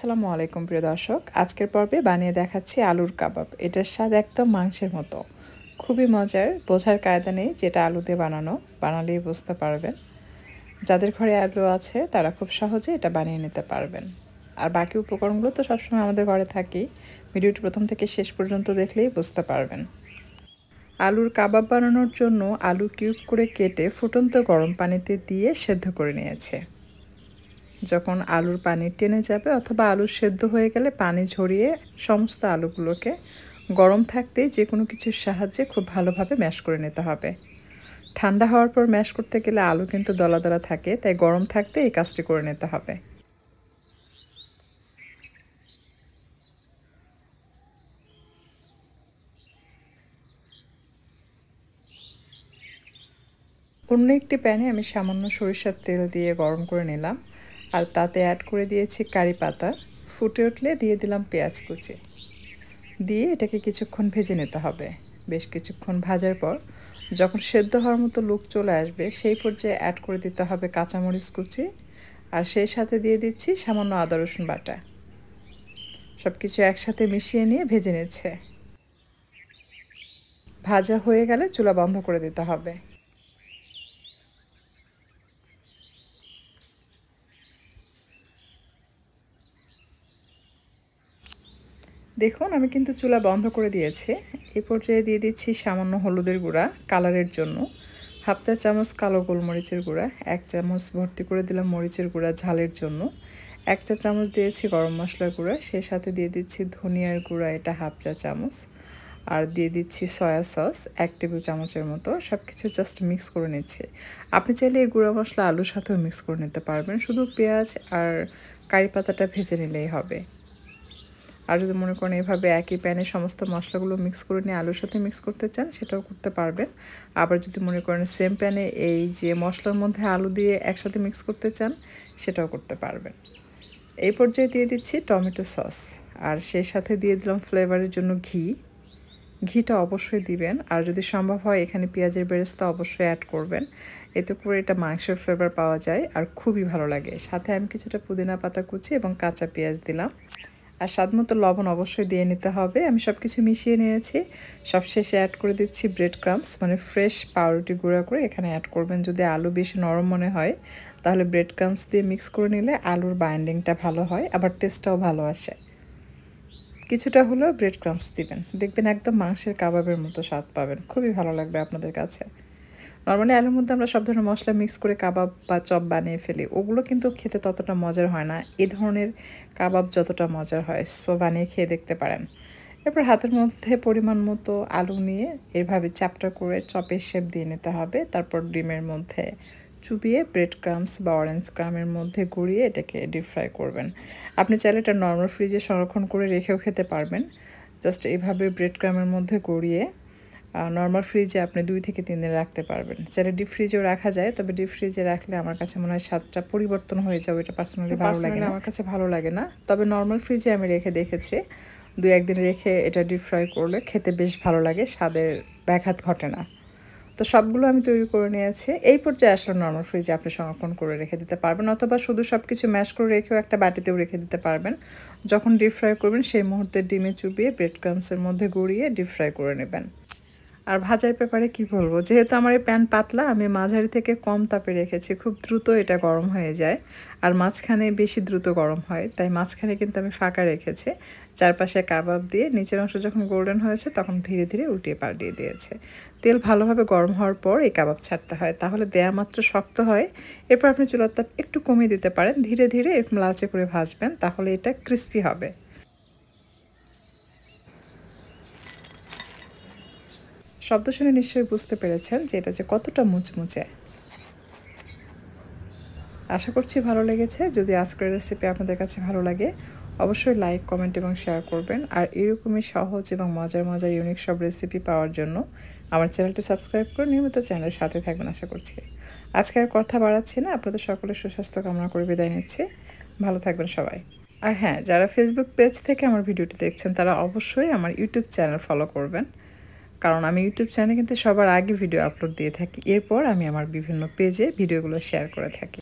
আসসালামু আলাইকুম প্রিয় দর্শক, আজকের পর্বে বানিয়ে দেখাচ্ছি আলুর কাবাব। এটার স্বাদ একদম মাংসের মতো, খুবই মজার। বোঝার কায়দা নেই যেটা আলু দিয়ে বানানো, বানালেই বুঝতে পারবেন। যাদের ঘরে আলু আছে তারা খুব সহজে এটা বানিয়ে নিতে পারবেন। আর বাকি উপকরণগুলো তো সবসময় আমাদের ঘরে থাকেই। ভিডিওটি প্রথম থেকে শেষ পর্যন্ত দেখলেই বুঝতে পারবেন। আলুর কাবাব বানানোর জন্য আলু কিউব করে কেটে ফুটন্ত গরম পানিতে দিয়ে সেদ্ধ করে নিয়েছে। যখন আলুর পানি টেনে যাবে অথবা আলু সেদ্ধ হয়ে গেলে পানি ঝরিয়ে সমস্ত আলুগুলোকে গরম থাকতেই যে কোনো কিছুর সাহায্যে খুব ভালোভাবে ম্যাশ করে নিতে হবে। ঠান্ডা হওয়ার পর ম্যাশ করতে গেলে আলু কিন্তু দলা দলা থাকে, তাই গরম থাকতে এই কাজটি করে নিতে হবে। অন্য একটি প্যানে আমি সামান্য সরিষার তেল দিয়ে গরম করে নিলাম, আর তাতে অ্যাড করে দিয়েছি কারি পাতা। ফুটে উঠলে দিয়ে দিলাম পেঁয়াজ কুচি, দিয়ে এটাকে কিছুক্ষণ ভেজে নিতে হবে। বেশ কিছুক্ষণ ভাজার পর যখন সেদ্ধ হওয়ার মতো লুক চলে আসবে সেই পর্যায়ে অ্যাড করে দিতে হবে কাঁচামরিচ কুচি, আর সেই সাথে দিয়ে দিচ্ছি সামান্য আদা রসুন বাটা। সব কিছু একসাথে মিশিয়ে নিয়ে ভেজে নিচ্ছে। ভাজা হয়ে গেলে চুলা বন্ধ করে দিতে হবে। দেখুন আমি কিন্তু চুলা বন্ধ করে দিয়েছি। এই পর্যায়ে দিয়ে দিচ্ছি সামান্য হলুদের গুঁড়া কালারের জন্য, হাফ চা চামচ কালো গোলমরিচের গুঁড়া, 1 চামচ ভর্তি করে দিলাম মরিচের গুঁড়া ঝালের জন্য, 1 চা চামচ দিয়েছি গরম মশলার গুঁড়া, সেই সাথে দিয়ে দিচ্ছি ধনিয়ার গুঁড়া, এটা হাফ চা চামচ, আর দিয়ে দিচ্ছি সয়া সস 1 টেবিল চামচের মতো। সব কিছু জাস্ট মিক্স করে নিচ্ছি। আপনি চাইলে এই গুঁড়া মশলা আলুর সাথেও মিক্স করে নিতে পারবেন, শুধু পেঁয়াজ আর কারি পাতাটা ভেজে নিলেই হবে। আর যদি মনে করেন এভাবে একই প্যানে সমস্ত মশলাগুলো মিক্স করে নিয়ে আলুর সাথে মিক্স করতে চান সেটাও করতে পারবেন। আবার যদি মনে করেন সেম প্যানে এই যে মশলার মধ্যে আলু দিয়ে একসাথে মিক্স করতে চান সেটাও করতে পারবেন। এই পর্যায়ে দিয়ে দিচ্ছি টমেটো সস, আর সেই সাথে দিয়ে দিলাম ফ্লেভারের জন্য ঘি। ঘিটা অবশ্যই দিবেন, আর যদি সম্ভব হয় এখানে পেঁয়াজের বেরেস্তা অবশ্যই অ্যাড করবেন। এতে করে এটা মাংসের ফ্লেভার পাওয়া যায় আর খুবই ভালো লাগে। সাথে আমি কিছুটা পুদিনা পাতা কুচি এবং কাঁচা পেঁয়াজ দিলাম, আর স্বাদমতো লবণ অবশ্যই দিয়ে নিতে হবে। আমি সব কিছু মিশিয়ে নিয়েছি। সবশেষে অ্যাড করে দিচ্ছি ব্রেড ক্রাম্বস, মানে ফ্রেশ পাউরুটি গুঁড়া করে এখানে অ্যাড করবেন। যদি আলু বেশি নরম মনে হয় তাহলে ব্রেড ক্রাম্বস দিয়ে মিক্স করে নিলে আলুর বাইন্ডিংটা ভালো হয়, আবার টেস্টটাও ভালো আসে। কিছুটা হলেও ব্রেড ক্রাম্বস দিবেন, দেখবেন একদম মাংসের কাবাবের মতো স্বাদ পাবেন, খুবই ভালো লাগবে আপনাদের কাছে। নর্মালি আলুর মধ্যে আমরা সব ধরনের মশলা মিক্স করে কাবাব বা চপ বানিয়ে ফেলি, ওগুলো কিন্তু খেতে ততটা মজার হয় না। এই ধরনের কাবাব যতটা মজার হয়, সো বানিয়ে খেয়ে দেখতে পারেন। এরপর হাতের মধ্যে পরিমাণ মতো আলু নিয়ে এভাবে চ্যাপটা করে চপের শেপ দিয়ে নিতে হবে। তারপর ডিমের মধ্যে চুবিয়ে ব্রেড ক্রাম্বস বা অরেঞ্জ ক্রামের মধ্যে গড়িয়ে এটাকে ডিপ ফ্রাই করবেন। আপনি চাইলে এটা নর্মাল ফ্রিজে সংরক্ষণ করে রেখেও খেতে পারবেন। জাস্ট এইভাবে ব্রেড ক্রামের মধ্যে গড়িয়ে নর্মাল ফ্রিজে আপনি 2 থেকে 3 দিন রাখতে পারবেন। চাইলে ডিপ ফ্রিজেও রাখা যায়, তবে ডিপ ফ্রিজে রাখলে আমার কাছে মনে হয় স্বাদটা পরিবর্তন হয়ে যাবে, এটা পার্সোনালি ভালো লাগে না, আমার কাছে ভালো লাগে না। তবে নর্মাল ফ্রিজে আমি রেখে দেখেছি, 2-1 দিন রেখে এটা ডিপ ফ্রাই করলে খেতে বেশ ভালো লাগে, স্বাদের ব্যাঘাত ঘটে না। তো সবগুলো আমি তৈরি করে নিয়েছি। এই পর্যায়ে আসলে নর্মাল ফ্রিজে আপনি সংরক্ষণ করে রেখে দিতে পারবেন, অথবা শুধু সব কিছু ম্যাশ করে রেখেও একটা বাটিতেও রেখে দিতে পারবেন। যখন ডিপ ফ্রাই করবেন সেই মুহূর্তে ডিমে চুবিয়ে ব্রেড ক্রাম্বসের মধ্যে গড়িয়ে ডিপ ফ্রাই করে নেবেন। আর ভাজার ব্যাপারে কি বলবো, যেহেতু আমার এই প্যান পাতলা, আমি মাঝারি থেকে কম তাপে রেখেছি, খুব দ্রুত এটা গরম হয়ে যায়। আর মাঝখানে বেশি দ্রুত গরম হয়, তাই মাঝখানে কিন্তু আমি ফাঁকা রেখেছি। চারপাশে কাবাব দিয়ে নিচের অংশ যখন গোল্ডেন হয়েছে তখন ধীরে ধীরে উল্টিয়ে পাল্টিয়ে দিয়েছে। তেল ভালোভাবে গরম হওয়ার পর এই কাবাব ছাড়তে হয়, তাহলে দেয়া মাত্র শক্ত হয়। এরপর আপনি চুলার তাপ একটু কমিয়ে দিতে পারেন, ধীরে ধীরে এরকম লালচে করে ভাজবেন, তাহলে এটা ক্রিস্পি হবে। শব্দ শুনে নিশ্চয়ই বুঝতে পেরেছেন যে এটা যে কতটা মুচমুচে। আশা করছি ভালো লেগেছে। যদি আজকের রেসিপি আপনাদের কাছে ভালো লাগে অবশ্যই লাইক, কমেন্ট এবং শেয়ার করবেন। আর এরকমই সহজ এবং মজার মজার ইউনিক সব রেসিপি পাওয়ার জন্য আমার চ্যানেলটি সাবস্ক্রাইব করে নিয়মিত চ্যানেলের সাথে থাকবেন আশা করছি। আজকে আর কথা বাড়াচ্ছি না, আপনাদের সকলের সুস্বাস্থ্য কামনা করে বিদায় নিচ্ছি। ভালো থাকবেন সবাই। আর হ্যাঁ, যারা ফেসবুক পেজ থেকে আমার ভিডিওটি দেখছেন তারা অবশ্যই আমার ইউটিউব চ্যানেল ফলো করবেন, কারণ আমি ইউটিউব চ্যানেলে কিন্তু সবার আগে ভিডিও আপলোড দিয়ে থাকি, এরপর আমি আমার বিভিন্ন পেজে ভিডিওগুলো শেয়ার করে থাকি।